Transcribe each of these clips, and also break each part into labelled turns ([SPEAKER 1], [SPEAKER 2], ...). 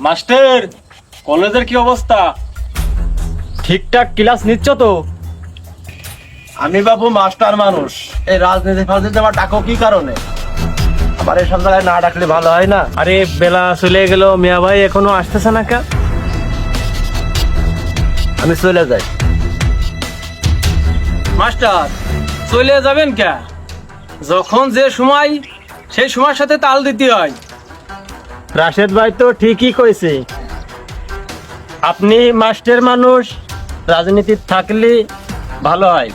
[SPEAKER 1] Master, কলেজের কি অবস্থা? ঠিকঠাক ক্লাস নিচ্ছ তো?
[SPEAKER 2] আমি বাবু মাস্টার মানুষ, এই রাজনীতি ফাজনীতি আমার ডাকো কি কারণে? আমার এসব জায়গায় না ডাকলে ভালো হয় না?
[SPEAKER 1] আরে বেলা চলে গেল, মিয়া ভাই এখনো আসতেছে না কা?
[SPEAKER 2] আমি চলে যাই।
[SPEAKER 1] মাস্টার, চলে যাবেন কে? যখন যে সময় সেই সময়ের সাথে তাল দিতে হয়। রাশেদ ভাই তো ঠিকই কইছে, আপনি মাস্টার মানুষ, রাজনীতি থাকলে ভালো হয়।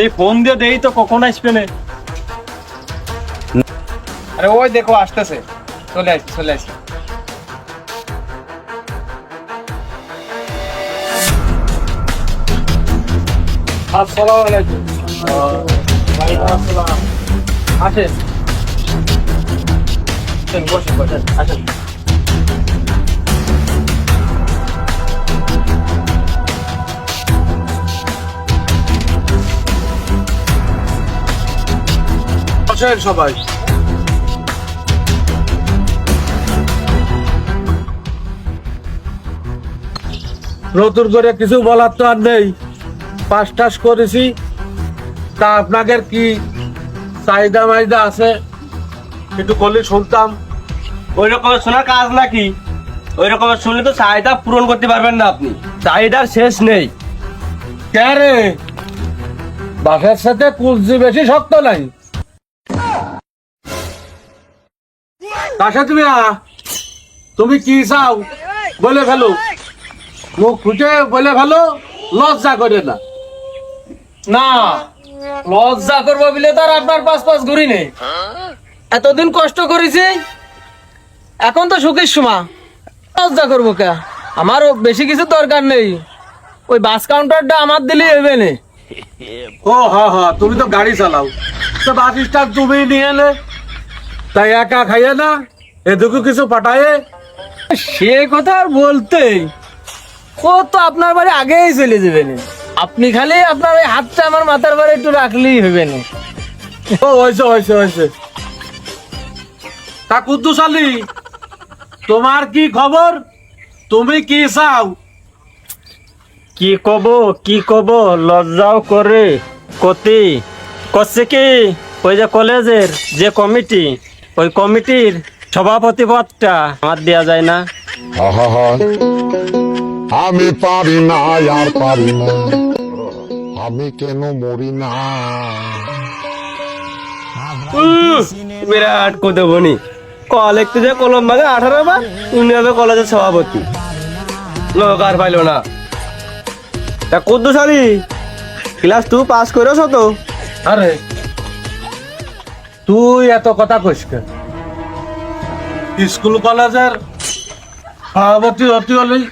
[SPEAKER 1] এই ফোন দিয়ে দেই তো কখন আসবে না? আরে ওই দেখো আসতেছে, চলে আসছে চলে আসছে। আসসালামু আলাইকুম। ওয়ালাইকুম আসসালাম। আসেন বসেন বসেন, আসেন।
[SPEAKER 2] বসেন সবাই। নতুন করে কিছু বলার তো আর নেই, পাস টাস করেছি। তা আপনাদের কি চাহিদা মাহিদা আছে একটু বললে শুনতাম।
[SPEAKER 3] ওই রকমের শোনার কাজ নাকি? ওই রকমের শুনলে তো চাহিদা পূরণ করতে পারবেন না আপনি। চাহিদার শেষ নেই।
[SPEAKER 2] কে রে, বাপের সাথে কুলজি বেশি শক্ত নাই? কাশা তুমি কি চাও বলে ফেলো, মুখ ফুটে বলে ফেলো, লজ্জা করে না।
[SPEAKER 1] না, লজ্জা করবো বলে তার আপনার পাশ পাশ ঘুরি নেই। এতদিন কষ্ট করেছি, এখন তো সুখের সময়, লজ্জা করবো কে? আমারও বেশি কিছু দরকার নেই, ওই বাস কাউন্টারটা আমার দিলেই হবে না।
[SPEAKER 2] ও হ্যাঁ হ্যাঁ, তুমি তো গাড়ি চালাও, তো বাস স্টার্ট তুমি নিয়ে এলে, তাই একা খাইয়ে না এদিকে কিছু পাঠায়ে?
[SPEAKER 1] সে কথা আর বলতে, ও তো আপনার বাড়ি আগেই চলে যাবে না। আপনি খালি আপনার ওই হাতটা আমার মাথার বাড়ি একটু রাখলেই হবে না।
[SPEAKER 2] ও হয়েছে হয়েছে হয়েছে। তা কুদ্দুস আলী, তোমার কি খবর? তুমি কি চাও?
[SPEAKER 1] কি কব, লজ্জাও করে কতি করছে কি, ওই যে কলেজের যে কমিটি, ওই কমিটির সভাপতি পদটা আমার দেয়া যায় না।
[SPEAKER 4] আহা, আমি পারি না আর পারি না, আমি কেন মরি না।
[SPEAKER 3] বিরাট কোদে বনি কলেজ যে কলম ভাঙে 18 বার, উনি হবে কলেজের সভাপতি। লোক আর পাইল না। তা কুদ্দুস আলী, ক্লাস 2 পাস করেছ তো?
[SPEAKER 2] আরে তুই এত কথা কইস কেন? স্কুল কলেজের সভাপতি হতে হলেই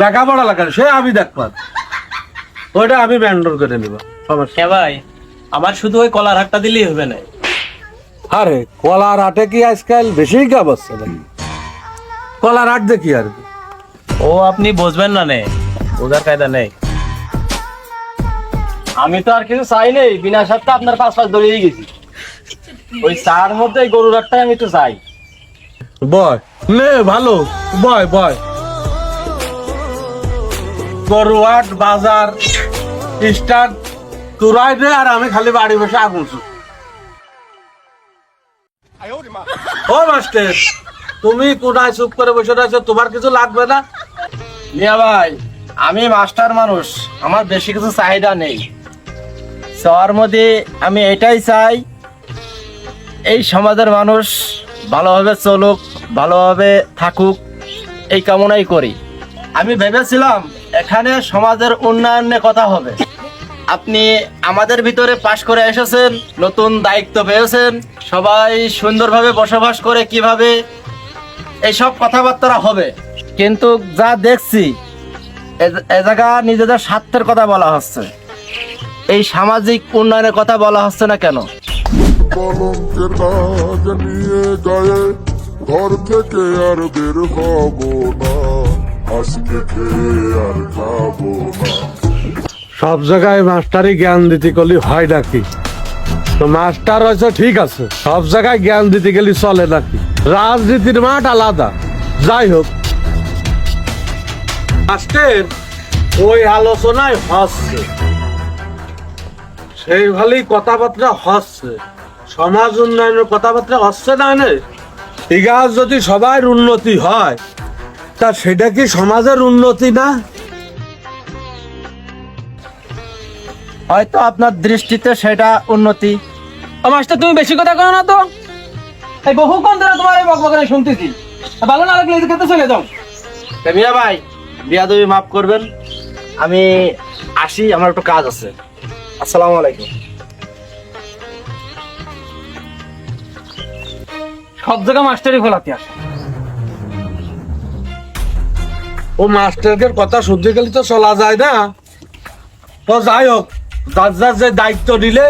[SPEAKER 2] লেখাপড়া লাগে, সে আমি দেখবার, ওইটা আমি ব্যান্ডর করে নিব, সমস্যা।
[SPEAKER 1] ভাই, আমার শুধু ওই কলার হাটটা দিলেই হবে না।
[SPEAKER 2] আরে কলার হাটে কি আজকাল বেশি কাপ হচ্ছে নাকি? কলার হাট দেখি আর কি।
[SPEAKER 1] ও আপনি বুঝবেন না নে, বোঝার কায়দা নেই। আমি তো আর কিছু চাই নেই, বিনা স্বার্থে আপনার পাশ পাশ দৌড়িয়ে গেছি। ওই চার মধ্যে গরুর হাটটাই আমি একটু চাই।
[SPEAKER 2] বয় নে, ভালো বয় বয়। গরুহাট বাজার স্টার্ট তুরাই দে, আর আমি খালি বাড়ি বসে আগুন ছুটি। ও মাস্টার, তুমি কোনায় চুপ করে বসে রয়েছো, তোমার কিছু লাগবে না?
[SPEAKER 3] মিয়া ভাই, আমি মাস্টার মানুষ, আমার বেশি কিছু চাহিদা নেই। সবার মধ্যে আমি এটাই চাই, এই সমাজের মানুষ ভালোভাবে চলুক, ভালোভাবে থাকুক, এই কামনাই করি। আমি ভেবেছিলাম এখানে সমাজের উন্নয়নের কথা হবে। আপনি আমাদের ভিতরে পাশ করে এসেছেন, নতুন দায়িত্ব পেয়েছেন, সবাই সুন্দরভাবে বসবাস করে কিভাবে এইসব কথাবার্তা হবে। কিন্তু যা দেখছি, এ জায়গা নিজেদের স্বার্থের কথা বলা হচ্ছে, এই সামাজিক উন্নয়নের কথা বলা হচ্ছে না কেন?
[SPEAKER 4] কলঙ্কের দাগ নিয়ে গায়ে ঘর থেকে আর বের হব না, আজকে খেয়ে আর খাবো না।
[SPEAKER 2] সব জায়গায় মাস্টারই জ্ঞান দিতে গেলে হয় নাকি? তো মাস্টার হয়েছে ঠিক আছে, সব জায়গায় জ্ঞান দিতে গেলে চলে নাকি? রাজনীতির মাঠ আলাদা। যাই হোক, মাস্টার ওই আলোচনায় হচ্ছে, সেই ভালোই কথাবার্তা হচ্ছে, সমাজ উন্নয়নের কথাবার্তা হচ্ছে না নে। ঠিক আছে, যদি সবার উন্নতি হয় তা সেটা কি সমাজের উন্নতি না?
[SPEAKER 3] হয়তো আপনার দৃষ্টিতে সেটা উন্নতি।
[SPEAKER 1] মাস্টার তুমি বেশি কথা কও না তো, এই বহুক্ষণ ধরে তোমার এই বকবকানি শুনতেছি। ভালো না লাগলে এদিকে তো চলে যাও।
[SPEAKER 3] তা মিয়া ভাই, বিয়াদবি মাফ করবেন, আমি আসি, আমার একটু কাজ আছে। আসসালামু আলাইকুম।
[SPEAKER 1] সব জায়গা মাস্টারই খোলাতে আসে।
[SPEAKER 2] ও মাস্টারদের কথা শুনতে গেলে তো চলা যায় না। তো যাই হোক, যার যার যে দায়িত্ব দিলে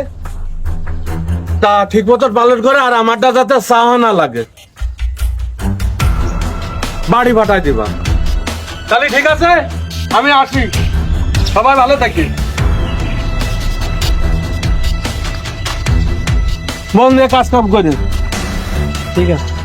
[SPEAKER 2] তা ঠিক মতো পালন করে, আর আমারটা যাতে চাওয়া না লাগে, বাড়ি পাঠাই দিবা। তাহলে ঠিক আছে, আমি আসি, সবাই ভালো থাকি। মন দিয়ে কাজ কাম করি।
[SPEAKER 1] ঠিক আছে।